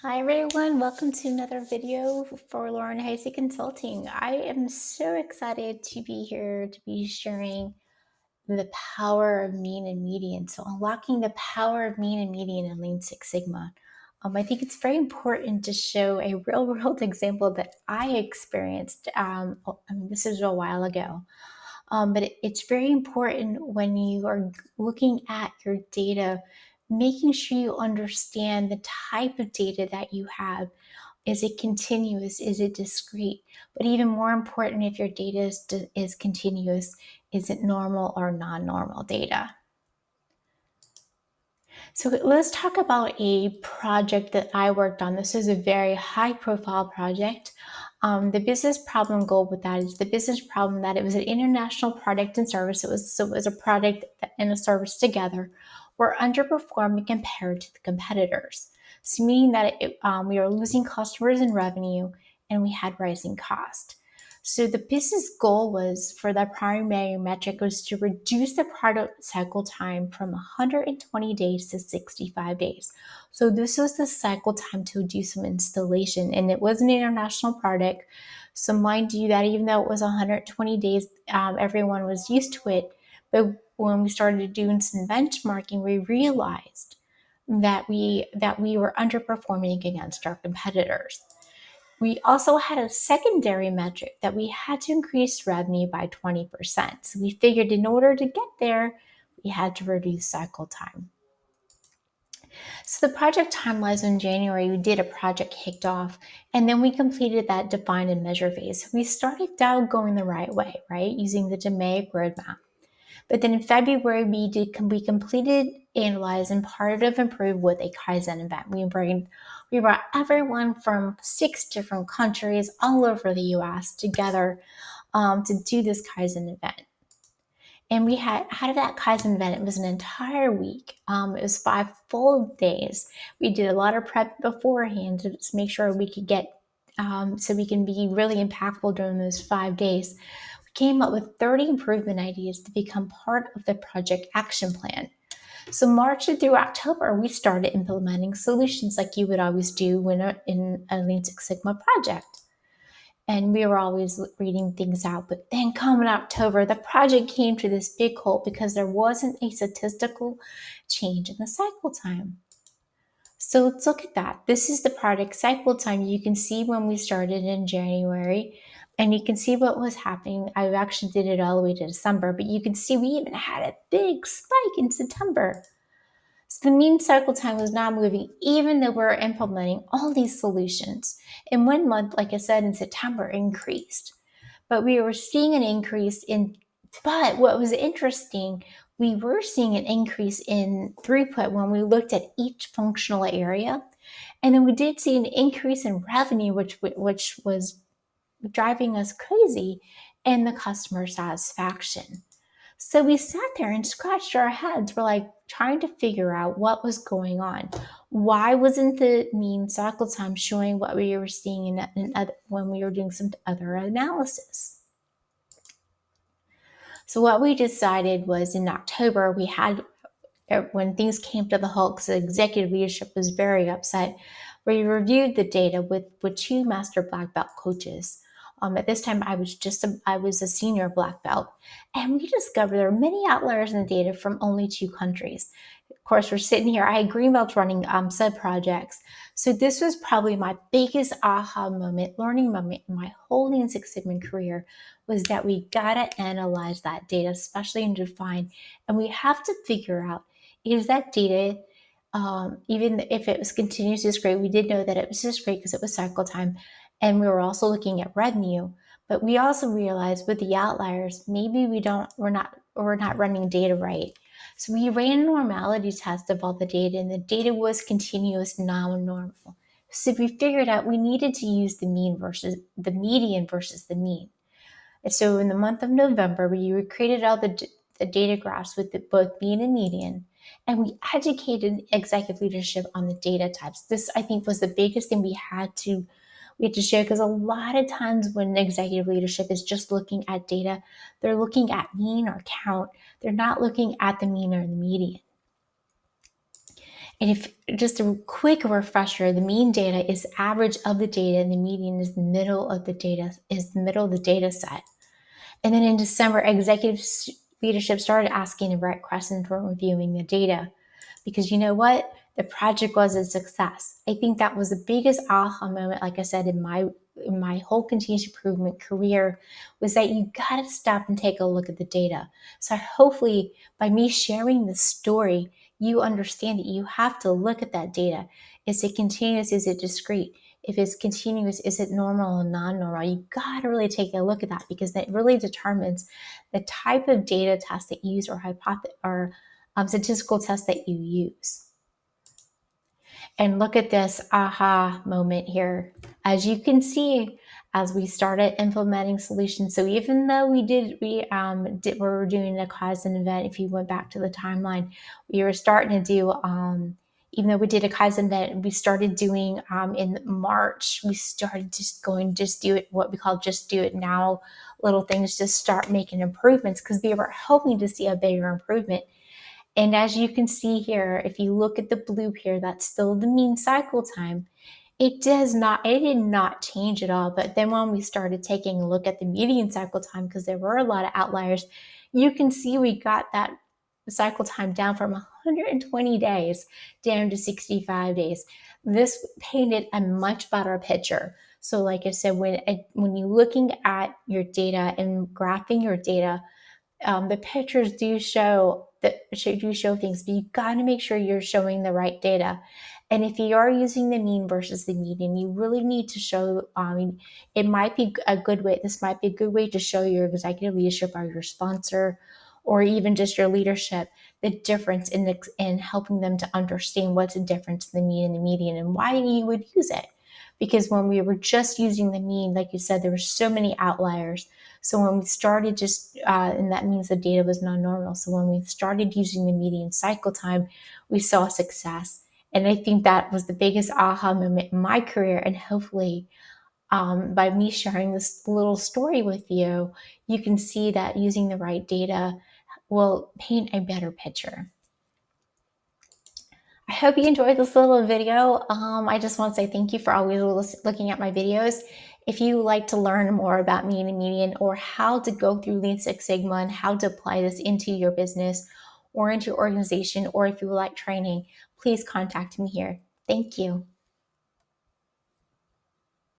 Hi everyone, welcome to another video for Lauren Heisey Consulting. I am so excited to be here to be sharing the power of mean and median. So unlocking the power of mean and median in Lean Six Sigma. I think it's very important to show a real world example that I experienced. This is a while ago. But it's very important when you are looking at your data, making sure you understand the type of data that you have. Is it continuous? Is it discrete? But even more important, if your data is continuous, is it normal or non-normal data? So let's talk about a project that I worked on. This is a very high profile project. The business problem goal with that is the business problem that it was an international product and service. It was a product and a service together were underperforming compared to the competitors. So meaning that we were losing customers and revenue and we had rising cost. So the business goal was for that primary metric was to reduce the product cycle time from 120 days to 65 days. So this was the cycle time to do some installation, and it was an international product. So mind you that even though it was 120 days, everyone was used to it. But when we started doing some benchmarking, we realized that we were underperforming against our competitors. We also had a secondary metric that we had to increase revenue by 20%. So we figured in order to get there, we had to reduce cycle time. So the project timelines in January, we did a project kicked off, and then we completed that define and measure phase. We started out going the right way, right? Using the DMAIC roadmap. But then in February, we completed analyze and part of improve with a Kaizen event. We brought everyone from 6 different countries all over the US together to do this Kaizen event. And we had out of that Kaizen event, it was an entire week. It was 5 full days. We did a lot of prep beforehand to just make sure we could get so we can be really impactful during those 5 days. We came up with 30 improvement ideas to become part of the project action plan. So March through October, we started implementing solutions like you would always do when in a Lean Six Sigma project. And we were always reading things out. But then come in October, the project came to this big halt because there wasn't a statistical change in the cycle time. So let's look at that. This is the product cycle time. You can see when we started in January, and you can see what was happening. I actually did it all the way to December, but you can see we even had a big spike in September. So the mean cycle time was not moving, even though we're implementing all these solutions. In 1 month, like I said, in September, increased. But we were seeing an increase in, but what was interesting, we were seeing an increase in throughput when we looked at each functional area. And then we did see an increase in revenue, which was driving us crazy, and the customer satisfaction. So we sat there and scratched our heads. We're like trying to figure out what was going on. Why wasn't the mean cycle time showing what we were seeing when we were doing some other analysis? So what we decided was in October, we had, when things came to the halt, because the executive leadership was very upset, we reviewed the data with 2 master black belt coaches. At this time, I was a senior black belt, and we discovered there are many outliers in the data from only 2 countries. Of course, we're sitting here. I had green belts running sub projects, so this was probably my biggest aha moment, learning moment in my whole Lean Six Sigma career, was that we gotta analyze that data, especially in define, and we have to figure out, is that data, even if it was continuous discrete, we did know that it was discrete because it was cycle time, and we were also looking at revenue. But we also realized with the outliers, maybe we're not running data right. So we ran a normality test of all the data, and the data was continuous, non-normal. So we figured out we needed to use the median versus the mean. And so in the month of November, we created all the data graphs with both mean and median, and we educated executive leadership on the data types. This, I think, was the biggest thing we had to share, because a lot of times when executive leadership is just looking at data, they're looking at mean or count. They're not looking at the mean or the median. And if just a quick refresher, the mean data is average of the data, and the median is the middle of the data set. And then in December, executive leadership started asking the right questions when reviewing the data, because you know what? The project was a success. I think that was the biggest aha moment, like I said, in my whole continuous improvement career, was that you got to stop and take a look at the data. So hopefully by me sharing the story, you understand that you have to look at that data. Is it continuous? Is it discrete? If it's continuous, is it normal or non-normal? You got to really take a look at that, because that really determines the type of data test that you use, or statistical test that you use. And look at this aha moment here. As you can see, as we started implementing solutions, so even though we're doing a Kaizen event, if you went back to the timeline, we were starting to do, even though we did a Kaizen event, we started doing, in March, we started just do it, what we call just do it now, little things, just start making improvements, because we were hoping to see a bigger improvement. And as you can see here, if you look at the blue here, that's still the mean cycle time. It did not change at all. But then when we started taking a look at the median cycle time, because there were a lot of outliers, you can see we got that cycle time down from 120 days down to 65 days. This painted a much better picture. So like I said, when you're looking at your data and graphing your data, the pictures do show things, but you got to make sure you're showing the right data. And if you are using the mean versus the median, you really need to show. It might be a good way. This might be a good way to show your executive leadership or your sponsor, or even just your leadership, the difference in helping them to understand what's the difference in the mean and the median, and why you would use it. Because when we were just using the mean, like you said, there were so many outliers. So when we started and that means the data was non-normal. So when we started using the median cycle time, we saw success. And I think that was the biggest aha moment in my career. And hopefully, by me sharing this little story with you, you can see that using the right data will paint a better picture. I hope you enjoyed this little video. I just want to say thank you for always looking at my videos. If you like to learn more about mean and median, or how to go through Lean Six Sigma and how to apply this into your business or into your organization, or if you would like training, please contact me here. Thank you.